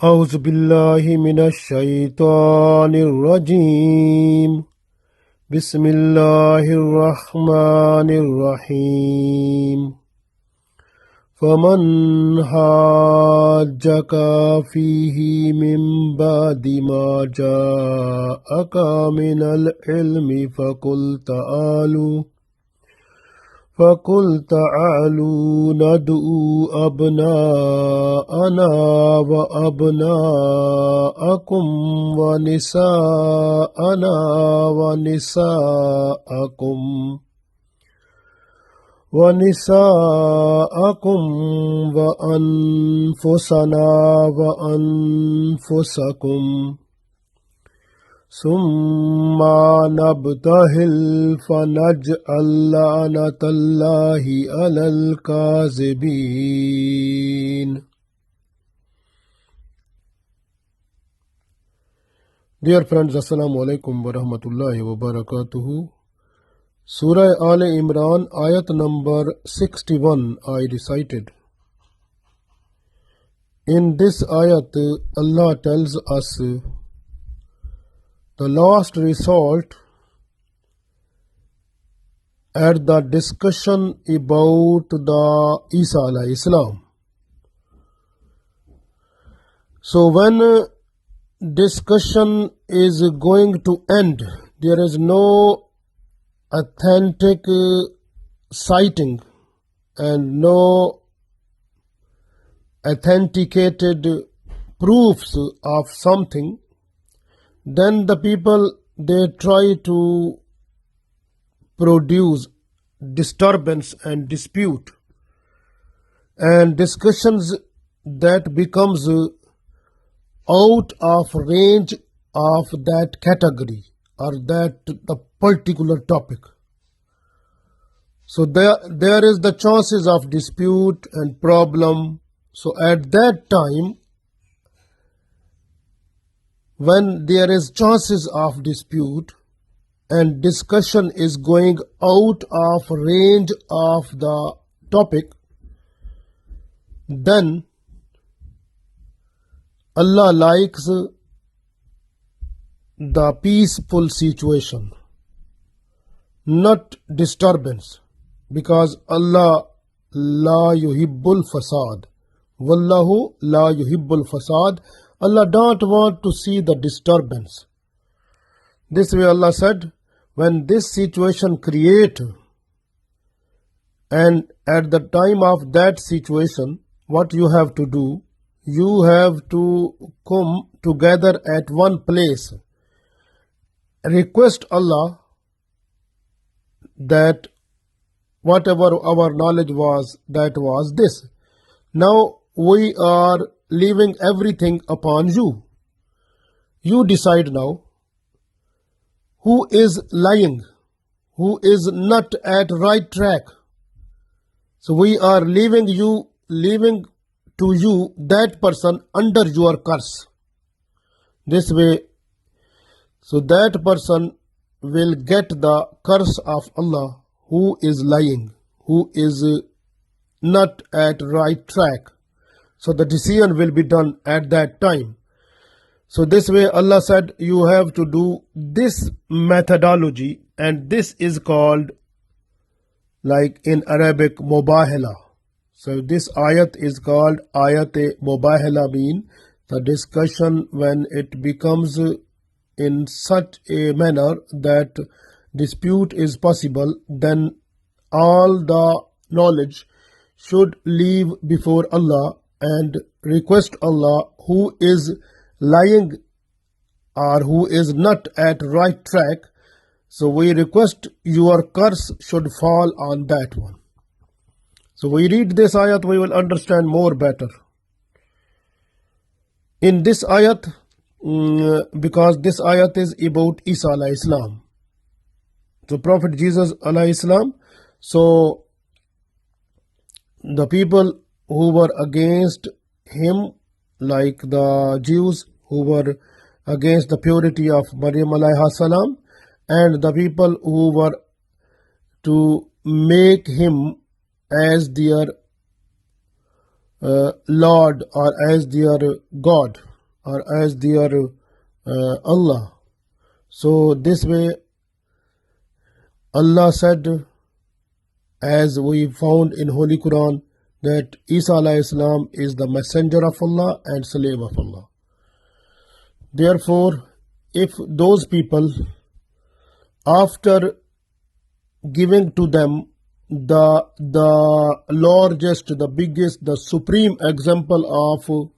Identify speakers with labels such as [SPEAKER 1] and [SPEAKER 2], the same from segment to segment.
[SPEAKER 1] أعوذ بالله من الشيطان الرجيم بسم الله الرحمن الرحيم فمن حاجك فيه من بعد ما جاءك من العلم فقل تعالوا ندعو أبناءنا وأبناءكم ونساءنا ونساءكم وأنفسنا وأنفسكم ثم نبتهل فنجعل لعنة الله على الكاذبين. Dear friends, Assalamu alaikum wa rahmatullahi wa barakatuhu. Surah Aal-i-Imraan Ayat number 61 I recited. In this ayat, Allah tells us the last resort at the discussion about the Isa alayhi salam. So when discussion is going to end, there is no authentic citing and no authenticated proofs of something, then the people, they try to produce disturbance and dispute and discussions that becomes out of range of that category or that the particular topic. So there is the chances of dispute and problem. So at that time, when there is chances of dispute and discussion is going out of range of the topic, then Allah likes the peaceful situation, not disturbance, because Allah la yuhibbul fasad. Wallahu la yuhibbul fasad. Allah don't want to see the disturbance. This way Allah said, when this situation create, and at the time of that situation, what you have to do, you have to come together at one place, request Allah that whatever our knowledge was, that was this. Now we are leaving everything upon you. You decide now who is lying, who is not at right track. So we are leaving to you that person under your curse. This way, so that person will get the curse of Allah who is lying, who is not at right track. So the decision will be done at that time. So this way Allah said, you have to do this methodology, and this is called, like in Arabic, mubahala. So this ayat is called ayat-e-mubahala, mean the discussion when it becomes in such a manner that dispute is possible, then all the knowledge should leave before Allah and request Allah who is lying or who is not at right track. So we request your curse should fall on that one. So we read this ayat, we will understand more better. In this ayat, because this ayat is about Isa alayhi salam, so Prophet Jesus alayhi salam, so the people who were against him, like the Jews who were against the purity of Maryam alayha salam, and the people who were to make him as their Lord or as their God. or as their Allah. So this way Allah said, as we found in Holy Quran, that Isa alayhi salam is the messenger of Allah and slave of Allah. Therefore, if those people, after giving to them the largest, the biggest, the supreme example of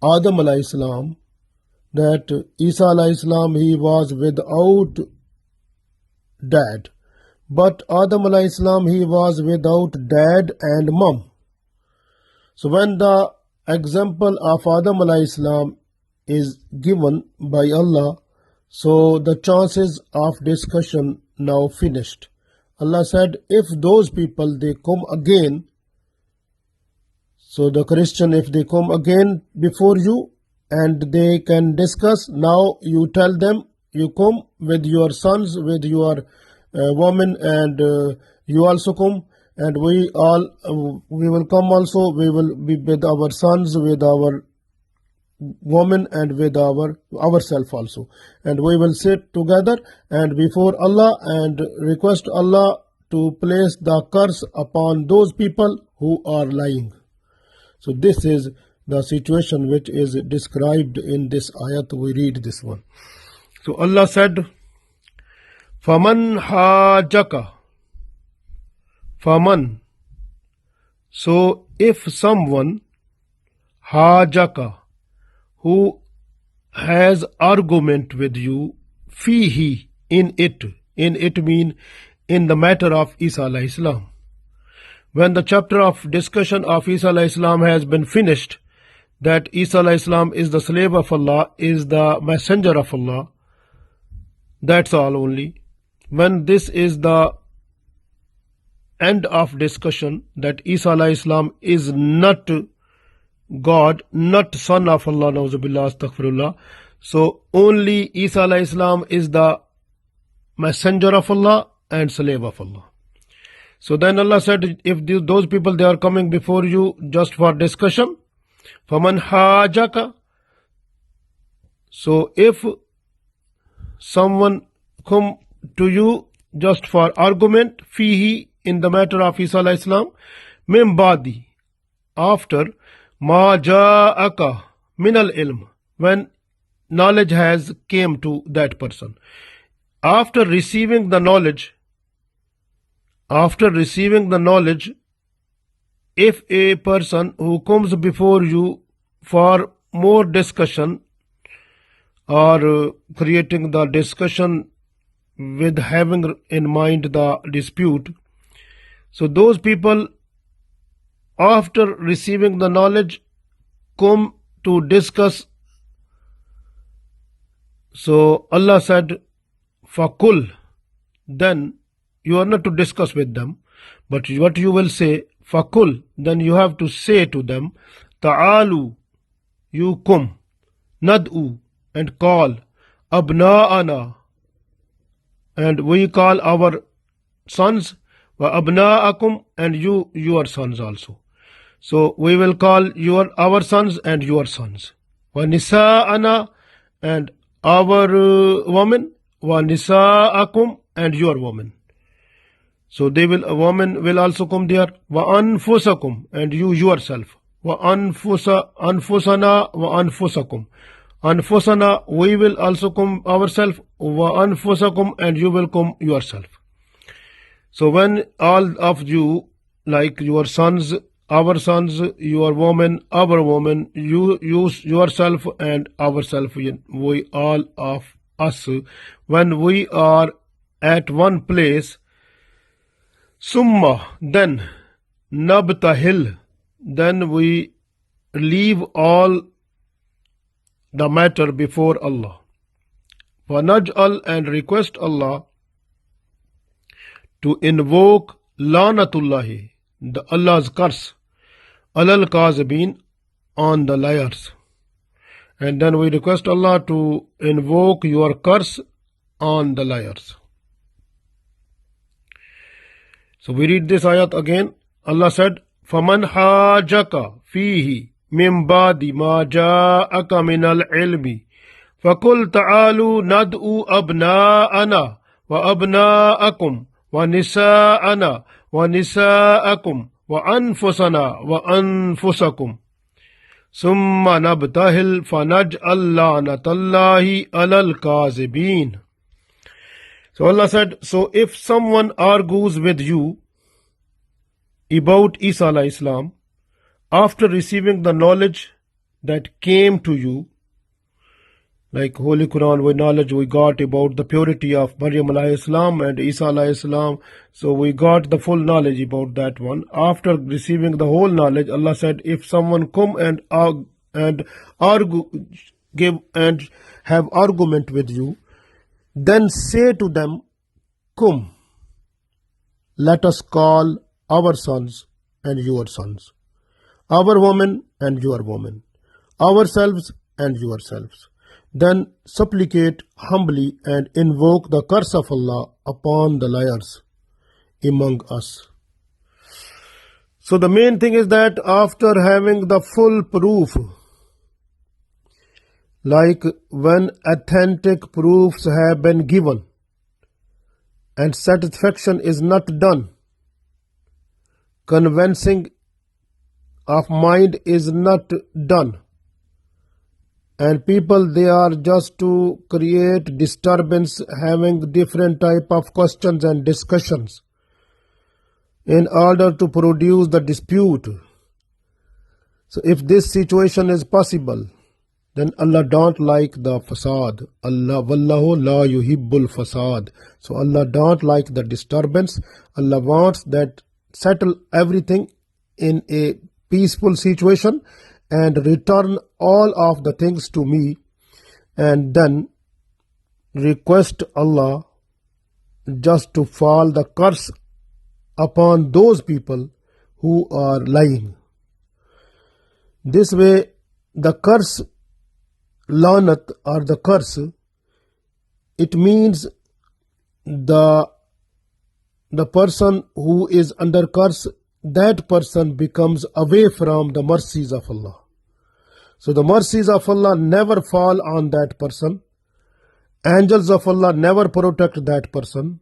[SPEAKER 1] Adam alayhi salam, that Isa alayhi salam, he was without dad, but Adam alayhi salam, he was without dad and mom. So when the example of Adam alayhi salam is given by Allah, so the chances of discussion now finished. Allah said, if those people, they come again, so the Christian, if they come again before you and they can discuss, now you tell them, you come with your sons, with your women, and you also come, and we will come also, we will be with our sons, with our women, and with ourselves also, and we will sit together and before Allah and request Allah to place the curse upon those people who are lying. So this is the situation which is described in this ayat. We read this one. So Allah said, Faman hajaka. Faman. So if someone, hajaka, who has argument with you, fihi, in it mean in the matter of Isa alayhi salam. When the chapter of discussion of Isa alayhi salam has been finished, that Isa alayhi salam is the slave of Allah, is the messenger of Allah, that's all only. When this is the end of discussion, that Isa alayhi salam is not God, not son of Allah, nauzubillah, astaghfirullah. So only Isa alayhi salam is the messenger of Allah and slave of Allah. So then Allah said, if those people, they are coming before you just for discussion, faman hajaka. So if someone come to you just for argument, fihi, in the matter of Isa alayhi salam, min badi, after ma ja'aka min al-ilm, when knowledge has came to that person. After receiving the knowledge, if a person who comes before you for more discussion or creating the discussion with having in mind the dispute, so those people, after receiving the knowledge, come to discuss. So Allah said, Fakul, then you are not to discuss with them, but what you will say, Fakul, then you have to say to them, Ta'alu, you come, Nad'u, and call, Abna'ana, and we call our sons, Wa abna'akum, and your sons also. So we will call our sons and your sons. Wa nisa'ana, and our women. Wa nisa'akum, and your women. So a woman will also come there. Wa anfusakum, and you yourself. Wa anfusana wa anfusakum. Anfusana, we will also come ourselves. Wa anfusakum, and you will come yourself. So when all of you, like your sons, our sons, your woman, our woman, you yourself and ourself, we all of us, when we are at one place, summa, then, nabtahil, then we leave all the matter before Allah. Wanaj'al, and request Allah to invoke lanatullahi, the Allah's curse, alal kazibin, on the liars. And then we request Allah to invoke your curse on the liars. So we read this ayat again. Allah said, Faman hajaka fihi من بعد ما جاءك من العلم فقل تعالوا ندعو أبناءنا وأبناءكم ونساءنا ونساءكم وأنفسنا وأنفسكم ثم نبتهل فنجعل لعنة الله على الكاذبين. So Allah said, so if someone argues with you about Isa alayhi salam after receiving the knowledge that came to you, like Holy Quran, with knowledge we got about the purity of Maryam alayhi salam and Isa alayhi salam, so we got the full knowledge about that one. After receiving the whole knowledge, Allah said, if someone come and argue, give and have argument with you, then say to them, come, let us call our sons and your sons, our women and your women, ourselves and yourselves. Then supplicate humbly and invoke the curse of Allah upon the liars among us. So the main thing is that after having the full proof, like when authentic proofs have been given and satisfaction is not done, convincing of mind is not done, and people, they are just to create disturbance, having different type of questions and discussions in order to produce the dispute. So if this situation is possible, then Allah don't like the fasad. Allah wallahu la yuhibbul fasad. So Allah don't like the disturbance. Allah wants that settle everything in a peaceful situation and return all of the things to me, and then request Allah just to fall the curse upon those people who are lying. This way, the curse, lanat, or the curse, it means the person who is under curse, that person becomes away from the mercies of Allah. So the mercies of Allah never fall on that person. Angels of Allah never protect that person.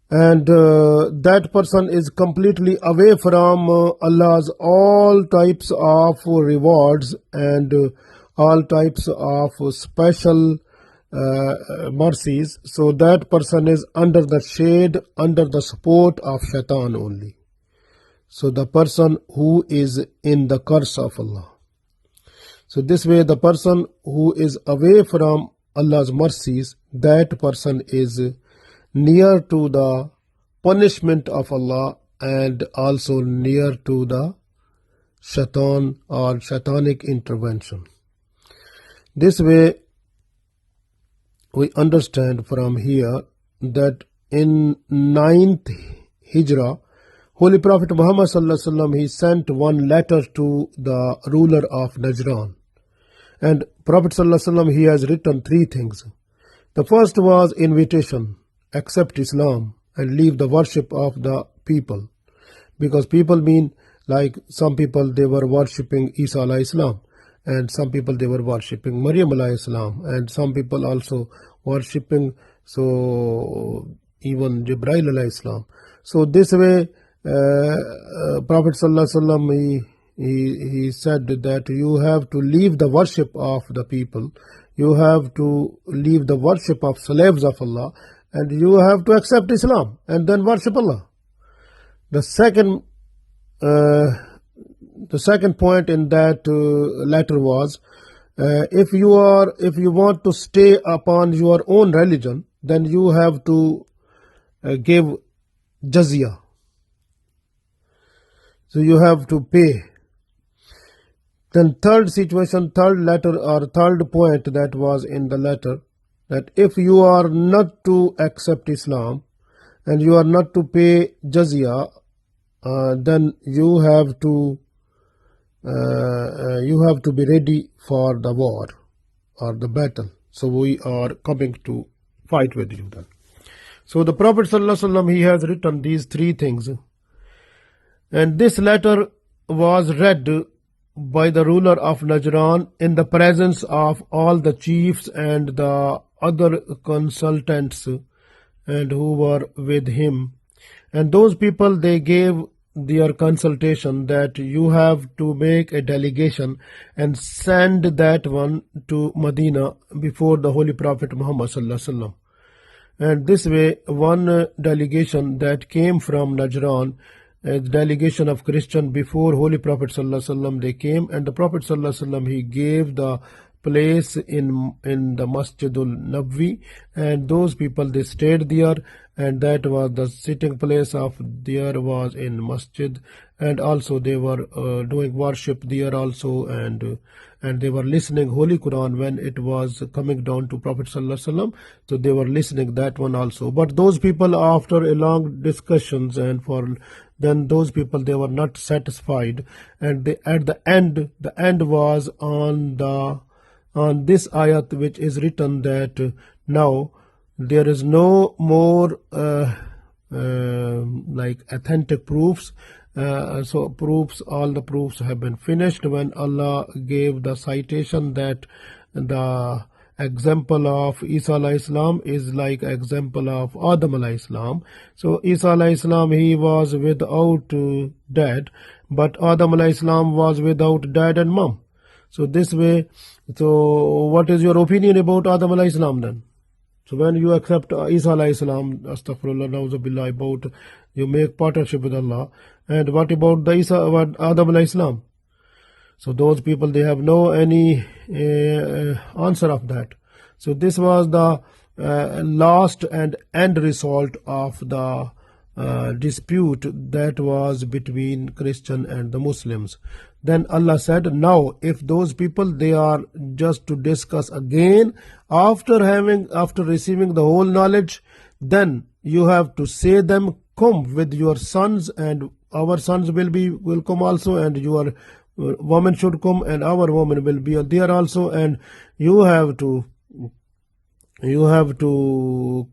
[SPEAKER 1] And that person is completely away from Allah's all types of rewards and all types of special mercies. So that person is under the shade, under the support of shaitan only. So the person who is in the curse of Allah. So this way, the person who is away from Allah's mercies, that person is near to the punishment of Allah and also near to the shaitan or shaitanic intervention. This way, we understand from here that in 9th Hijrah, Holy Prophet Muhammad sallallahu alaihi wasallam, he sent one letter to the ruler of Najran. And Prophet sallallahu alaihi wasallam, he has written 3 things. The first was invitation, accept Islam and leave the worship of the people. Because people mean, like some people, they were worshipping Isa alayhi salam, and some people, they were worshipping Maryam alayhi salam, and some people also worshipping, so even Jibril alayhi salam. So this way, Prophet sallallahu alaihi wasallam, he said that you have to leave the worship of the people, you have to leave the worship of slaves of Allah, and you have to accept Islam and then worship Allah. The second point in that letter was, if you want to stay upon your own religion, then you have to give jizya. So you have to pay. Then third letter or third point that was in the letter, that if you are not to accept Islam and you are not to pay jizya, then you have to be ready for the war or the battle. So we are coming to fight with you then. So the Prophet sallallahu alaihi wasallam, he has written these 3 things, and this letter was read by the ruler of Najran in the presence of all the chiefs and the other consultants and who were with him. And those people, they gave their consultation that you have to make a delegation and send that one to Medina before the Holy Prophet Muhammad sallallahu alaihi wasallam. And this way, one delegation that came from Najran, a delegation of Christian before Holy Prophet sallallahu alaihi wasallam, they came, and the Prophet sallallahu alaihi wasallam, he gave the place in the Masjidul Nabwi, and those people, they stayed there, and that was the sitting place of there was in Masjid, and also they were doing worship there also, and they were listening Holy Quran when it was coming down to Prophet sallallahu alaihi wasallam, so they were listening that one also. But those people, after a long discussions, and then those people, they were not satisfied, and at the end was on this ayat, which is written that now there is no more like authentic proofs. So all the proofs have been finished when Allah gave the citation that the example of Isa alayhi salam is like example of Adam alayhi salam. So Isa alayhi salam, he was without dad, but Adam alayhi salam was without dad and mom. So this way, so what is your opinion about Adam alayhi salam then? So when you accept Isa alayhi salam, astaghfirullah, na'uzubillah, about you make partnership with Allah, and what about the Adam alayhi salam? So those people, they have no any answer of that. So this was the last and end result of the dispute that was between Christian and the Muslims. Then Allah said, now if those people, they are just to discuss again after receiving the whole knowledge, then you have to say them, come with your sons, and our sons will come also, and your woman should come, and our woman will be there also, and you have to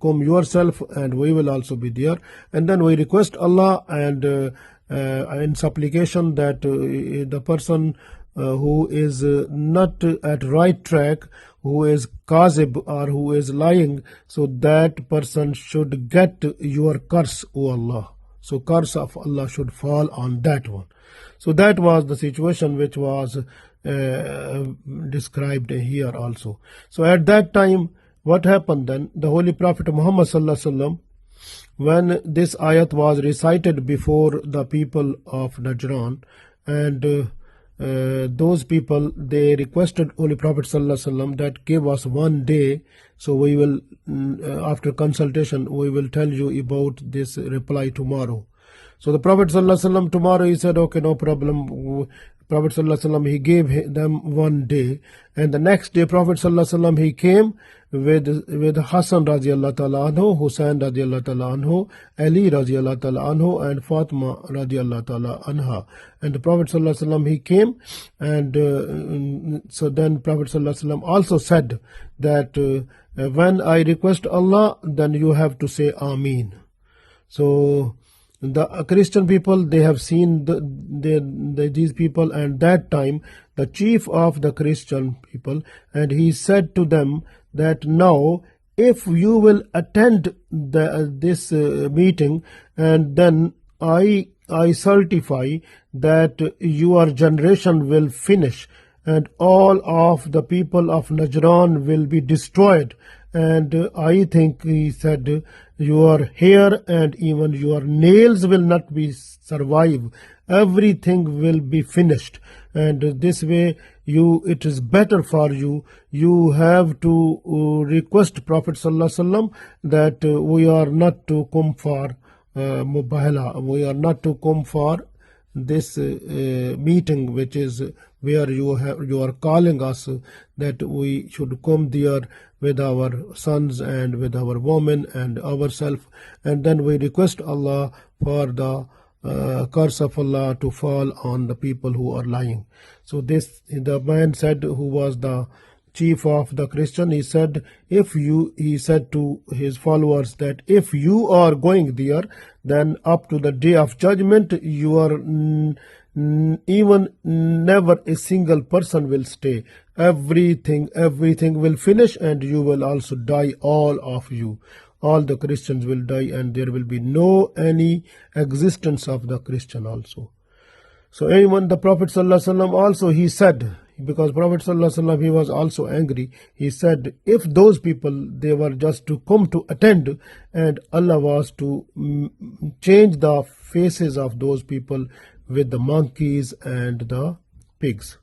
[SPEAKER 1] come yourself, and we will also be there. And then we request Allah, and in supplication that the person who is not at right track, who is kazib or who is lying, so that person should get your curse, O Allah. So curse of Allah should fall on that one. So that was the situation which was described here also. So at that time, what happened then? The Holy Prophet Muhammad sallallahu alaihi wasallam, when this ayat was recited before the people of Najran, and those people, they requested Holy Prophet sallallahu alaihi wasallam that give us 1 day, so we will, after consultation, we will tell you about this reply tomorrow. So the Prophet sallallahu alaihi wasallam, tomorrow, he said, okay, no problem. Prophet sallallahu alaihi wasallam, he gave them 1 day, and the next day Prophet sallallahu alaihi wasallam, he came with Hassan radiallahu ta'ala anhu, Hussein radiallahu ta'ala anhu, Ali radiallahu ta'ala anhu, and Fatima radiallahu ta'ala anha. And the Prophet sallallahu alaihi wasallam, he came, and so then Prophet sallallahu alaihi wasallam also said that when I request Allah, then you have to say Ameen. So the Christian people, they have seen these people, and that time the chief of the Christian people, and he said to them that now if you will attend this meeting, and then I certify that your generation will finish, and all of the people of Najran will be destroyed. And I think, he said, your hair and even your nails will not be survive. Everything will be finished. And this way, it is better for you. You have to request Prophet sallallahu alaihi wasallam that we are not to come for mubahala. We are not to come for this meeting, which is where you are calling us that we should come there with our sons and with our women and ourselves, and then we request Allah for the curse of Allah to fall on the people who are lying. So the man said, who was the chief of the Christian, he said to his followers that if you are going there, then up to the day of judgment, your even never a single person will stay. Everything will finish, and you will also die, all of you. All the Christians will die, and there will be no any existence of the Christian also. So even the Prophet ﷺ also, he said, because Prophet ﷺ, he was also angry, he said, if those people, they were just to come to attend, and Allah was to change the faces of those people with the monkeys and the pigs.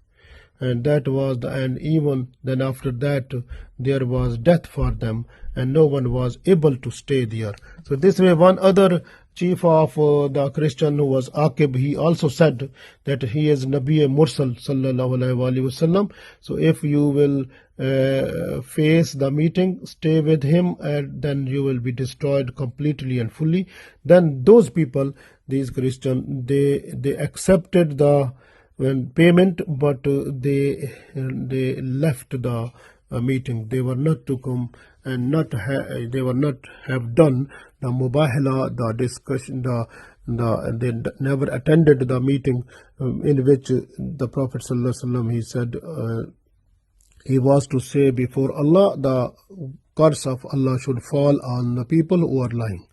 [SPEAKER 1] And that was the end. Even then after that, there was death for them, and no one was able to stay there. So this way, one other chief of the Christian, who was Aqib, he also said that he is Nabi Mursal sallallahu alaihi wasallam. So if you will face the meeting, stay with him, and then you will be destroyed completely and fully. Then those people, these Christians, they accepted the payment, but they left the meeting. They were not to come, and they were not have done the mubahala, the discussion, they never attended the meeting in which the Prophet ﷺ, he said he was to say before Allah, the curse of Allah should fall on the people who are lying.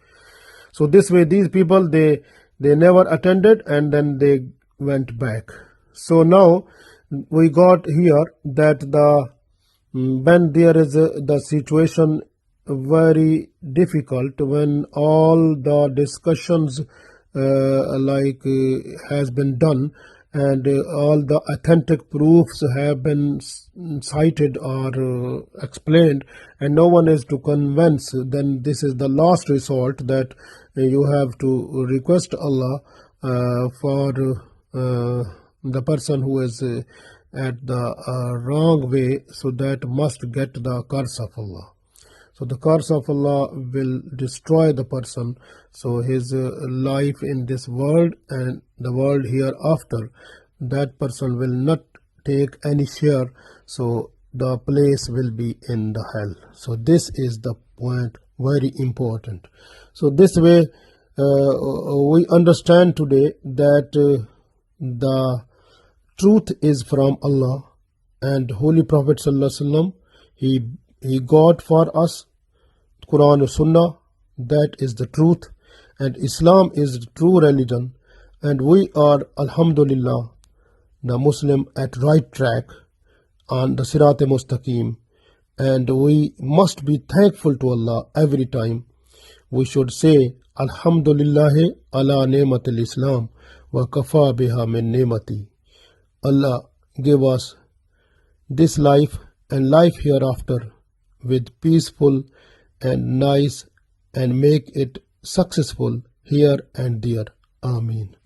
[SPEAKER 1] So this way, these people, they never attended, and then they went back. So now we got here that when there is the situation very difficult, when all the discussions has been done, and all the authentic proofs have been cited or explained, and no one is to convince, then this is the last resort, that you have to request Allah for the person who is at the wrong way, so that must get the curse of Allah. So the curse of Allah will destroy the person. So his life in this world and the world hereafter, that person will not take any share. So the place will be in the hell. So this is the point, very important. So this way we understand today that the truth is from Allah, and Holy Prophet ﷺ, he got for us Quran and Sunnah. That is the truth, and Islam is the true religion, and we are, alhamdulillah, the Muslim at right track on the Surah Mustaqim, and we must be thankful to Allah every time. We should say Alhamdulillah ala ni'matil Islam wa kafa biha min ni'mati. Allah give us this life and life hereafter with peaceful and nice, and make it successful here and there. Ameen.